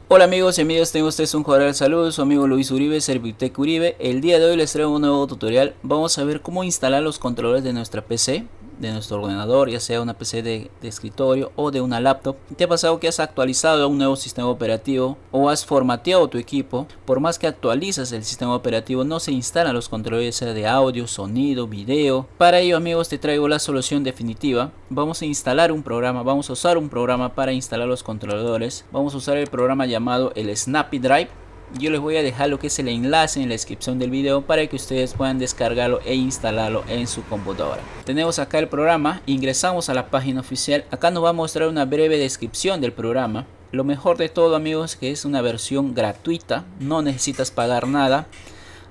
Hola amigos y amigas, tengo ustedes un cordial saludo, su amigo Luis Uribe, Servitec Uribe. El día de hoy les traigo un nuevo tutorial. Vamos a ver cómo instalar los controles de nuestra PC, de nuestro ordenador, ya sea una PC de escritorio o de una laptop. ¿Te ha pasado que has actualizado un nuevo sistema operativo o has formateado tu equipo? Por más que actualizas el sistema operativo, no se instalan los controles, sea de audio, sonido, video. Para ello, amigos, te traigo la solución definitiva. Vamos a instalar un programa, vamos a usar un programa para instalar los controladores. Vamos a usar el programa llamado el Snappy Drive. Yo les voy a dejar lo que es el enlace en la descripción del video para que ustedes puedan descargarlo e instalarlo en su computadora. Tenemos acá el programa, ingresamos a la página oficial. Acá nos va a mostrar una breve descripción del programa. Lo mejor de todo, amigos, que es una versión gratuita, no necesitas pagar nada.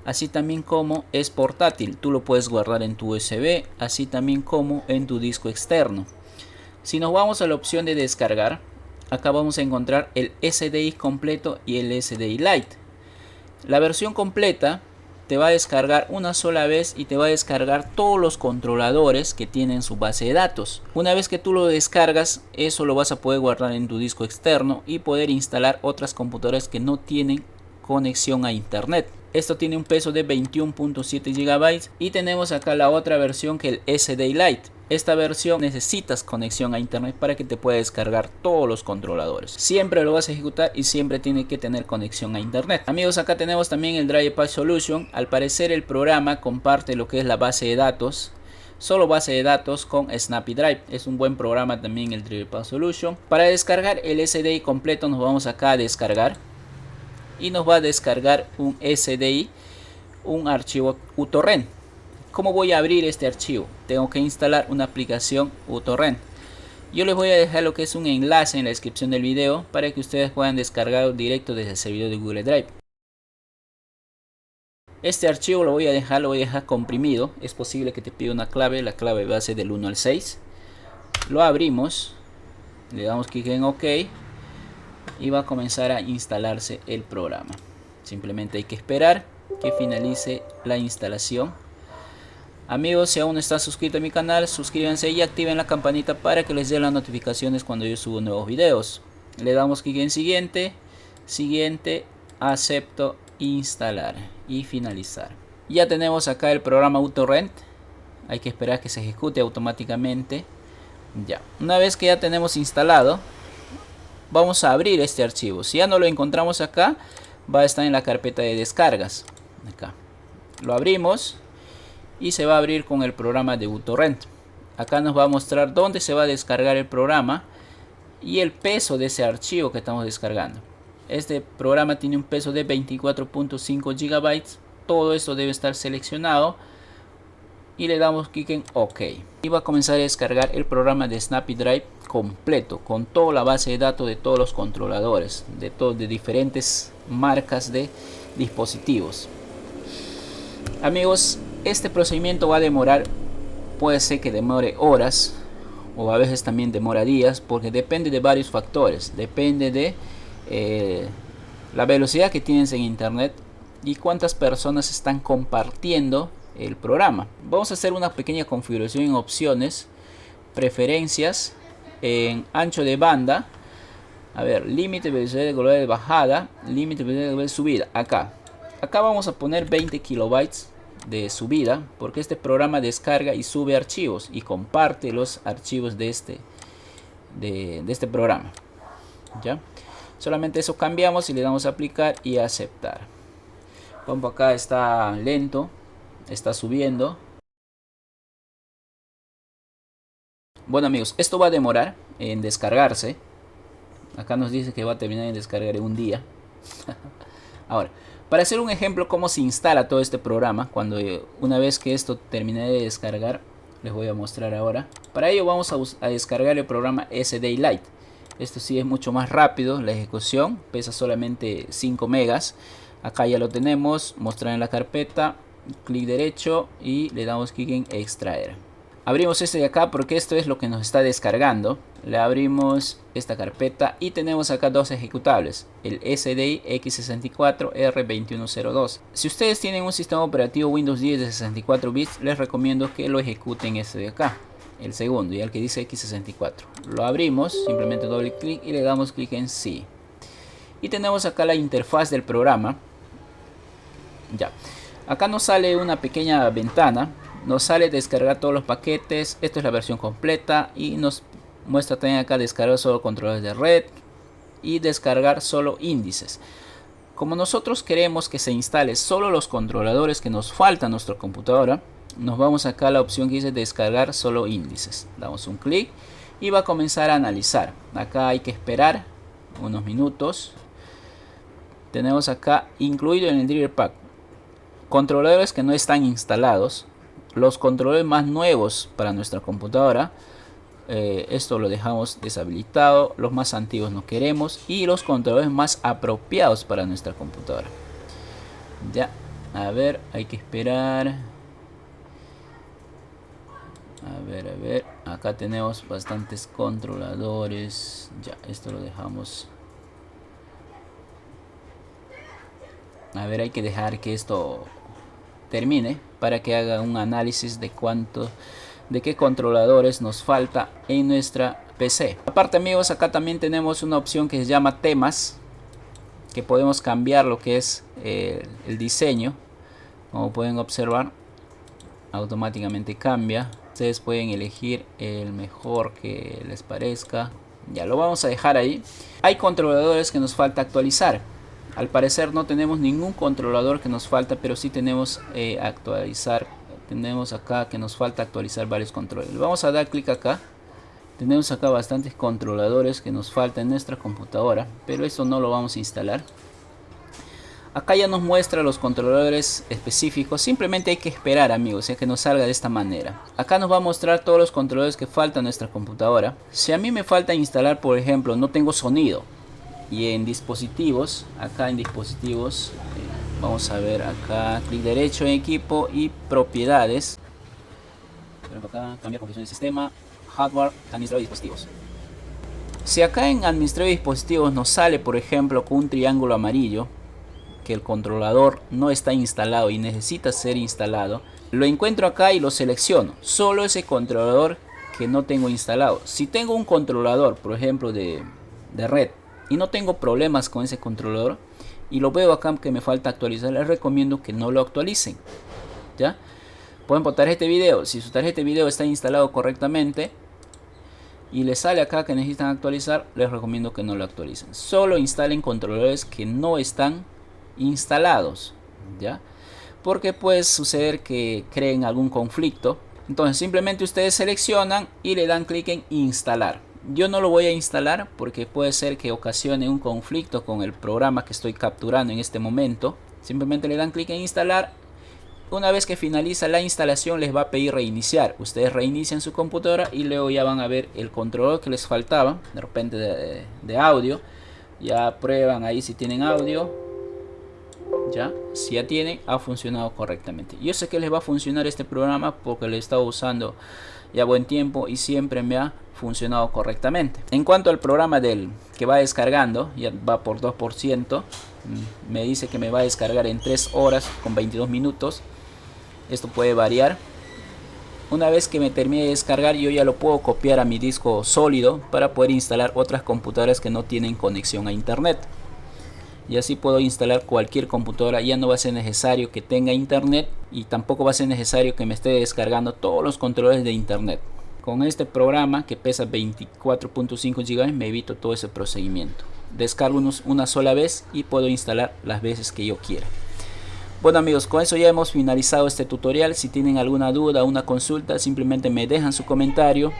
Así también como es portátil, tú lo puedes guardar en tu USB, así también como en tu disco externo. Si nos vamos a la opción de descargar, acá vamos a encontrar el SDI completo y el SDI Lite. La versión completa te va a descargar una sola vez y te va a descargar todos los controladores que tienen su base de datos. Una vez que tú lo descargas, eso lo vas a poder guardar en tu disco externo y poder instalar otras computadoras que no tienen conexión a internet. Esto tiene un peso de 21.7 GB y tenemos acá la otra versión que el SDI Lite. Esta versión necesitas conexión a internet para que te pueda descargar todos los controladores. Siempre lo vas a ejecutar y siempre tiene que tener conexión a internet. Amigos, acá tenemos también el Drive Patch Solution. Al parecer el programa comparte lo que es la base de datos. Solo base de datos con Snappy Drive. Es un buen programa también el Drive Patch Solution. Para descargar el SDI completo nos vamos acá a descargar. Y nos va a descargar un SDI, un archivo uTorrent. ¿Cómo voy a abrir este archivo? Tengo que instalar una aplicación uTorrent. Yo les voy a dejar lo que es un enlace en la descripción del video para que ustedes puedan descargarlo directo desde el servidor de Google Drive. Este archivo lo voy a dejar comprimido. Es posible que te pida una clave, la clave va a ser del 1 al 6. Lo abrimos, le damos clic en OK y va a comenzar a instalarse el programa. Simplemente hay que esperar que finalice la instalación. Amigos, si aún no están suscritos a mi canal, suscríbanse y activen la campanita para que les den las notificaciones cuando yo subo nuevos videos. Le damos clic en siguiente, siguiente, acepto, instalar y finalizar. Ya tenemos acá el programa uTorrent. Hay que esperar que se ejecute automáticamente. Ya, una vez que ya tenemos instalado, vamos a abrir este archivo. Si ya no lo encontramos acá, va a estar en la carpeta de descargas. Acá lo abrimos y se va a abrir con el programa de uTorrent. Acá nos va a mostrar dónde se va a descargar el programa y el peso de ese archivo que estamos descargando. Este programa tiene un peso de 24.5 GB. Todo esto debe estar seleccionado y le damos clic en OK. Y va a comenzar a descargar el programa de Snappy Drive completo, con toda la base de datos de todos los controladores, de diferentes marcas de dispositivos. Amigos, este procedimiento va a demorar, puede ser que demore horas o a veces también demora días, porque depende de varios factores. Depende de la velocidad que tienes en internet y cuántas personas están compartiendo el programa. Vamos a hacer una pequeña configuración en opciones, preferencias, en ancho de banda. A ver, límite velocidad de global de bajada, límite velocidad de subida. Acá vamos a poner 20 kilobytes de subida, porque este programa descarga y sube archivos y comparte los archivos de este programa. Ya, solamente eso cambiamos y le damos a aplicar y a aceptar. Como acá está lento, está subiendo. Bueno amigos, esto va a demorar en descargarse. Acá nos dice que va a terminar en descargar en un día. Ahora, para hacer un ejemplo cómo se instala todo este programa, una vez que esto termine de descargar, les voy a mostrar ahora. Para ello vamos a descargar el programa SDI Lite. Esto sí es mucho más rápido, la ejecución pesa solamente 5 megas. Acá ya lo tenemos, mostrar en la carpeta, clic derecho y le damos clic en extraer. Abrimos este de acá porque esto es lo que nos está descargando. Le abrimos esta carpeta y tenemos acá dos ejecutables, el SDI X64 R2102. Si ustedes tienen un sistema operativo Windows 10 de 64 bits, les recomiendo que lo ejecuten este de acá, el segundo, y el que dice X64. Lo abrimos, simplemente doble clic y le damos clic en sí. y tenemos acá la interfaz del programa. Ya, acá nos sale una pequeña ventana, nos sale descargar todos los paquetes. Esto es la versión completa y nos muestra también acá descargar solo controladores de red y descargar solo índices. Como nosotros queremos que se instale solo los controladores que nos faltan en nuestra computadora, nos vamos acá a la opción que dice descargar solo índices. Damos un clic y va a comenzar a analizar. Acá hay que esperar unos minutos. Tenemos acá incluido en el driver pack controladores que no están instalados, los controladores más nuevos para nuestra computadora. Esto lo dejamos deshabilitado, los más antiguos no queremos, y los controladores más apropiados para nuestra computadora. Ya, a ver, hay que esperar. A ver, acá tenemos bastantes controladores. Ya, esto lo dejamos. A ver, hay que dejar que esto termine para que haga un análisis de qué controladores nos falta en nuestra PC. Aparte, amigos, acá también tenemos una opción que se llama temas, que podemos cambiar lo que es el diseño. Como pueden observar, automáticamente cambia. Ustedes pueden elegir el mejor que les parezca. Ya lo vamos a dejar ahí. Hay controladores que nos falta actualizar. Al parecer no tenemos ningún controlador que nos falta, pero sí tenemos actualizar. Tenemos acá que nos falta actualizar varios controles. Vamos a dar clic acá. Tenemos acá bastantes controladores que nos faltan en nuestra computadora, pero eso no lo vamos a instalar. Acá ya nos muestra los controladores específicos. Simplemente hay que esperar, amigos, que nos salga de esta manera. Acá nos va a mostrar todos los controladores que faltan en nuestra computadora. Si a mí me falta instalar, por ejemplo, no tengo sonido, y en dispositivos, acá en dispositivos, vamos a ver acá, clic derecho en equipo y propiedades. Acá cambiar configuración del sistema, hardware, administrador de dispositivos. Si acá en administrador de dispositivos nos sale, por ejemplo, con un triángulo amarillo, que el controlador no está instalado y necesita ser instalado, lo encuentro acá y lo selecciono. Solo ese controlador que no tengo instalado. Si tengo un controlador, por ejemplo, de red, y no tengo problemas con ese controlador y lo veo acá que me falta actualizar, les recomiendo que no lo actualicen. ¿Ya? Pueden por tarjeta de video. Si su tarjeta de video está instalado correctamente y les sale acá que necesitan actualizar, les recomiendo que no lo actualicen. Solo instalen controladores que no están instalados, ¿ya? Porque puede suceder que creen algún conflicto. Entonces simplemente ustedes seleccionan y le dan clic en instalar. Yo no lo voy a instalar porque puede ser que ocasione un conflicto con el programa que estoy capturando en este momento. Simplemente le dan clic en instalar. Una vez que finaliza la instalación les va a pedir reiniciar. Ustedes reinician su computadora y luego ya van a ver el controlador que les faltaba, de repente de audio. Ya prueban ahí si tienen audio. Ya, si ya tienen, ha funcionado correctamente. Yo sé que les va a funcionar este programa porque lo he estado usando ya buen tiempo y siempre me ha funcionado correctamente. En cuanto al programa que va descargando, ya va por 2%. Me dice que me va a descargar en 3 horas con 22 minutos. Esto puede variar. Una vez que me termine de descargar, yo ya lo puedo copiar a mi disco sólido para poder instalar otras computadoras que no tienen conexión a internet. Y así puedo instalar cualquier computadora. Ya no va a ser necesario que tenga internet y tampoco va a ser necesario que me esté descargando todos los controles de internet. Con este programa que pesa 24.5 GB me evito todo ese procedimiento. Descargo una sola vez y puedo instalar las veces que yo quiera. Bueno, amigos, con eso ya hemos finalizado este tutorial. Si tienen alguna duda o una consulta, simplemente me dejan su comentario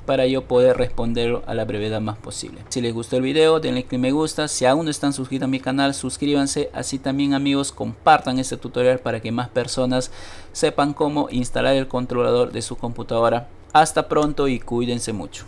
para yo poder responder a la brevedad más posible. Si les gustó el video, denle click me gusta. Si aún no están suscritos a mi canal, suscríbanse. Así también, amigos, compartan este tutorial para que más personas sepan cómo instalar el controlador de su computadora. Hasta pronto y cuídense mucho.